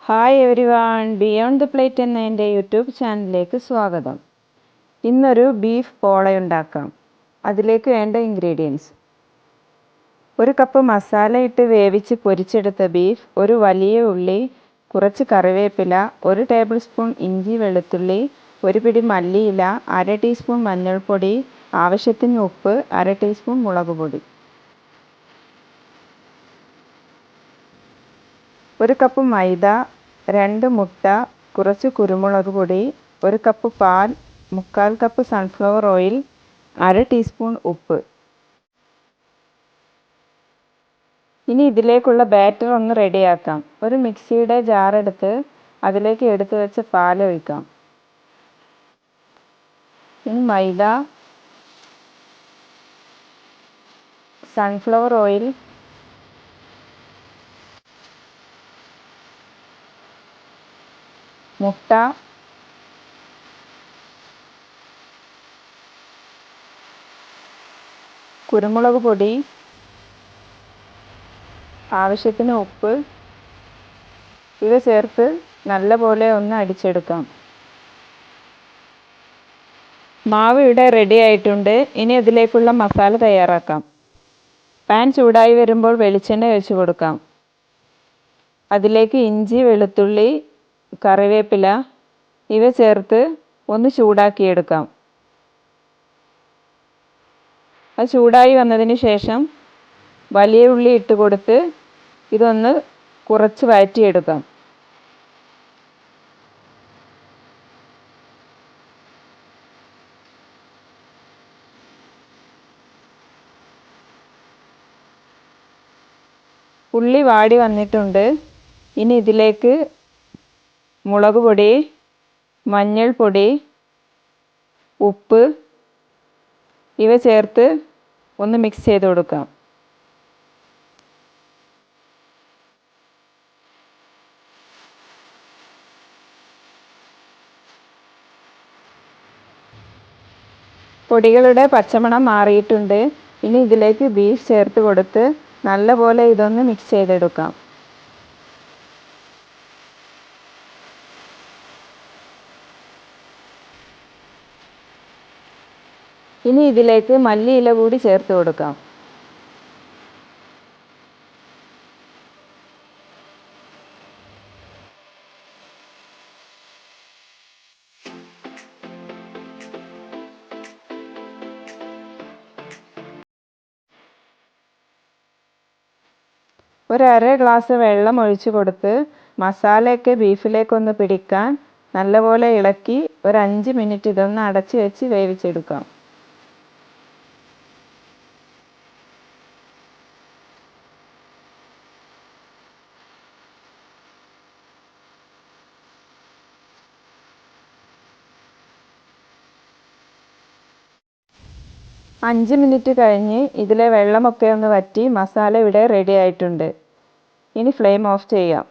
Hi every one, beyond the plate എന്ന എൻ്റെ YouTube ചാനലിലേക്ക് സ്വാഗതം. ഇന്നൊരു ബീഫ് പോള ഉണ്ടാക്കാം. അതിലേക്ക് വേണ്ട ഇൻഗ്രീഡിയൻസ്: 1 കപ്പ് മസാല ഇട്ട് വേവിച്ച് പൊരിച്ചെടുത്ത ബീഫ്, ഒരു വലിയ ഉള്ളി, കുറച്ച് കറിവേപ്പില, 1 ടേബിൾ സ്പൂൺ ഇഞ്ചി വെളുത്തുള്ളി, 1 പിടി മല്ലിയില, 1/2 ടീസ്പൂൺ മഞ്ഞൾപ്പൊടി, ആവശ്യത്തിന് ഉപ്പ്, 1/2 ടീസ്പൂൺ മുളക് പൊടി. 1 കപ്പ് മൈദ, 2 മുട്ട, കുറച്ച് കുരുമുളക് പൊടി, 1 കപ്പ് പാൽ, 1/4 കപ്പ് സൺഫ്ലവർ ഓയിൽ, 1/2 ടീസ്പൂൺ ഉപ്പ്. ഇനി ഇതിലേക്കുള്ള ബാറ്റർ ഒന്ന് റെഡിയാക്കാം. ഒരു മിക്സിയുടെ ജാർ എടുത്ത് അതിലേക്ക് എടുത്തു വെച്ച പാൽ ഒഴിക്കാം. ഇനി മൈദ, സൺഫ്ലവർ ഓയിൽ, മുട്ട, കുരുമുളക് പൊടി, ആവശ്യത്തിന് ഉപ്പ് ഇവ ചേർത്ത് നല്ലപോലെ ഒന്ന് അടിച്ചെടുക്കാം. മാവ് ഇവിടെ റെഡി ആയിട്ടുണ്ട്. ഇനി ഇതിലേക്കുള്ള മസാല തയ്യാറാക്കാം. പാൻ ചൂടായി വരുമ്പോൾ വെളിച്ചെണ്ണ ഒഴിച്ച് കൊടുക്കാം. അതിലേക്ക് ഇഞ്ചി, വെളുത്തുള്ളി, കറിവേപ്പില ഇവ ചേർത്ത് ഒന്ന് ചൂടാക്കിയെടുക്കാം. അത് ചൂടായി വന്നതിന് ശേഷം വലിയ ഉള്ളി ഇട്ട് കൊടുത്ത് ഇതൊന്ന് കുറച്ച് വഴറ്റിയെടുക്കാം. ഉള്ളി വാടി വന്നിട്ടുണ്ട്. ഇനി ഇതിലേക്ക് മുളക് പൊടി, മഞ്ഞൾപ്പൊടി, ഉപ്പ് ഇവ ചേർത്ത് ഒന്ന് മിക്സ് ചെയ്ത് കൊടുക്കാം. പൊടികളുടെ പച്ചമണം മാറിയിട്ടുണ്ട്. ഇനി ഇതിലേക്ക് ബീഫ് ചേർത്ത് കൊടുത്ത് നല്ലപോലെ ഇതൊന്ന് മിക്സ് ചെയ്തെടുക്കാം. ഇനി ഇതിലേക്ക് മല്ലിയില കൂടി ചേർത്ത് കൊടുക്കാം. ഒരു 1/2 ഗ്ലാസ് വെള്ളം ഒഴിച്ച് കൊടുത്ത് മസാലയൊക്കെ ബീഫിലേക്കൊന്ന് പിടിക്കാൻ നല്ലപോലെ ഇളക്കി ഒരു 5 മിനിറ്റ് ഇതൊന്ന് അടച്ച് വെച്ച് വേവിച്ചെടുക്കാം. അഞ്ച് മിനിറ്റ് കഴിഞ്ഞ് ഇതിലെ വെള്ളമൊക്കെ ഒന്ന് വറ്റി മസാല ഇവിടെ റെഡി ആയിട്ടുണ്ട്. ഇനി ഫ്ലെയിം ഓഫ് ചെയ്യാം.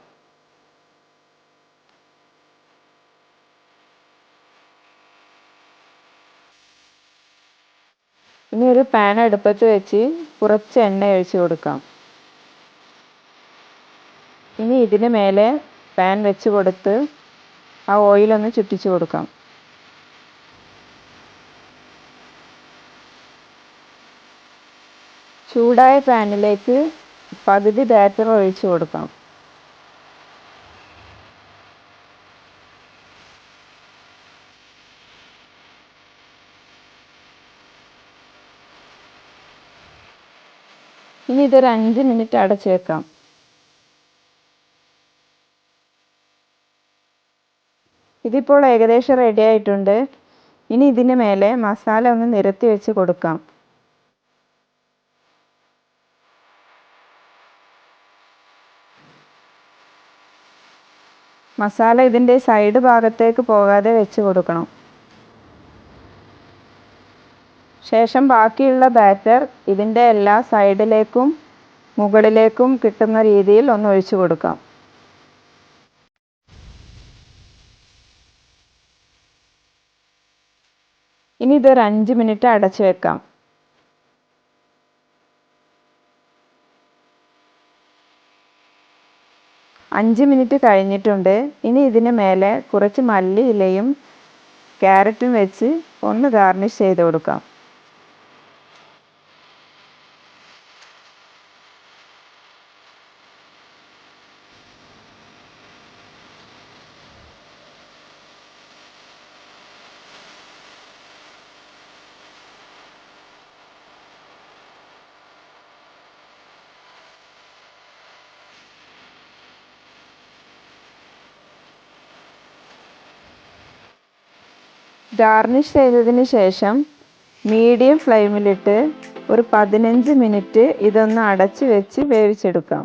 ഇനി ഒരു പാൻ അടുപ്പത്ത് വെച്ച് കുറച്ച് എണ്ണ ഒഴിച്ച് കൊടുക്കാം. ഇനി ഇതിന് മേലെ പാൻ വെച്ച് കൊടുത്ത് ആ ഓയിലൊന്ന് ചുറ്റിച്ച് കൊടുക്കാം. ചൂടായ പാനിലേക്ക് പകുതി ബാറ്റർ ഒഴിച്ച് കൊടുക്കാം. ഇനി ഇതൊരു 5 മിനിറ്റ് അടച്ച് വെക്കാം. ഇതിപ്പോൾ ഏകദേശം റെഡി ആയിട്ടുണ്ട്. ഇനി ഇതിന് മേലെ മസാല ഒന്ന് നിരത്തി വെച്ച് കൊടുക്കാം. മസാല ഇതിൻ്റെ സൈഡ് ഭാഗത്തേക്ക് പോകാതെ വെച്ച് കൊടുക്കണം. ശേഷം ബാക്കിയുള്ള ബാറ്റർ ഇതിൻ്റെ എല്ലാ സൈഡിലേക്കും മുകളിലേക്കും കിട്ടുന്ന രീതിയിൽ ഒന്ന് ഒഴിച്ചു കൊടുക്കാം. ഇനി ഇതൊരു 5 മിനിറ്റ് അടച്ചു വെക്കാം. 5 മിനിറ്റ് കഴിഞ്ഞിട്ടുണ്ട്. ഇനി ഇതിന് മേലെ കുറച്ച് മല്ലിയിലയും ക്യാരറ്റും വെച്ച് ഒന്ന് ഗാർണിഷ് ചെയ്ത് കൊടുക്കാം. ഗാർണിഷ് ചെയ്തതിന് ശേഷം മീഡിയം ഫ്ലെയിമിലിട്ട് ഒരു 15 മിനിറ്റ് ഇതൊന്ന് അടച്ച് വെച്ച് വേവിച്ചെടുക്കാം.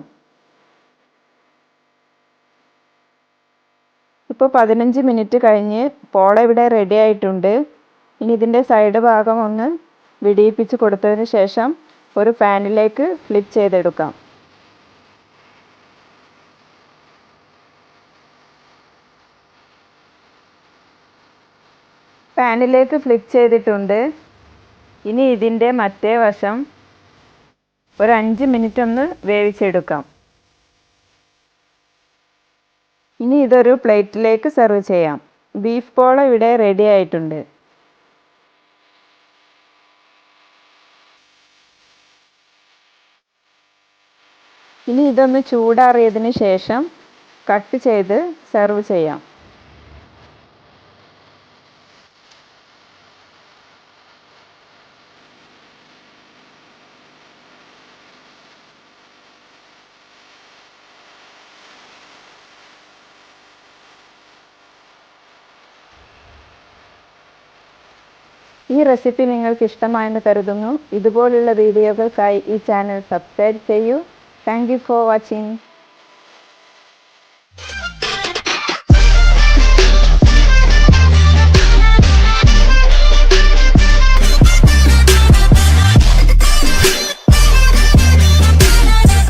ഇപ്പോൾ 15 മിനിറ്റ് കഴിഞ്ഞ് പോള ഇവിടെ റെഡി ആയിട്ടുണ്ട്. ഇനി ഇതിൻ്റെ സൈഡ് ഭാഗം ഒന്ന് വിടിയിപ്പിച്ച് കൊടുത്തതിന് ശേഷം ഒരു പാനിലേക്ക് ഫ്ലിപ്പ് ചെയ്തെടുക്കാം. പാനിലേക്ക് ഫ്ലിപ്പ് ചെയ്തിട്ടുണ്ട്. ഇനി ഇതിൻ്റെ മറ്റേ വശം ഒരു 5 മിനിറ്റ് ഒന്ന് വേവിച്ചെടുക്കാം. ഇനി ഇതൊരു പ്ലേറ്റിലേക്ക് സെർവ് ചെയ്യാം. ബീഫ് പോള ഇവിടെ റെഡി ആയിട്ടുണ്ട്. ഇനി ഇതൊന്ന് ചൂടാറിയതിന് ശേഷം കട്ട് ചെയ്ത് സെർവ് ചെയ്യാം. ഈ റെസിപ്പി നിങ്ങൾക്ക് ഇഷ്ടമായെന്ന് കരുതുന്നു. ഇതുപോലുള്ള വീഡിയോകൾക്കായി ഈ ചാനൽ സബ്സ്ക്രൈബ് ചെയ്യൂ. Thank you for watching.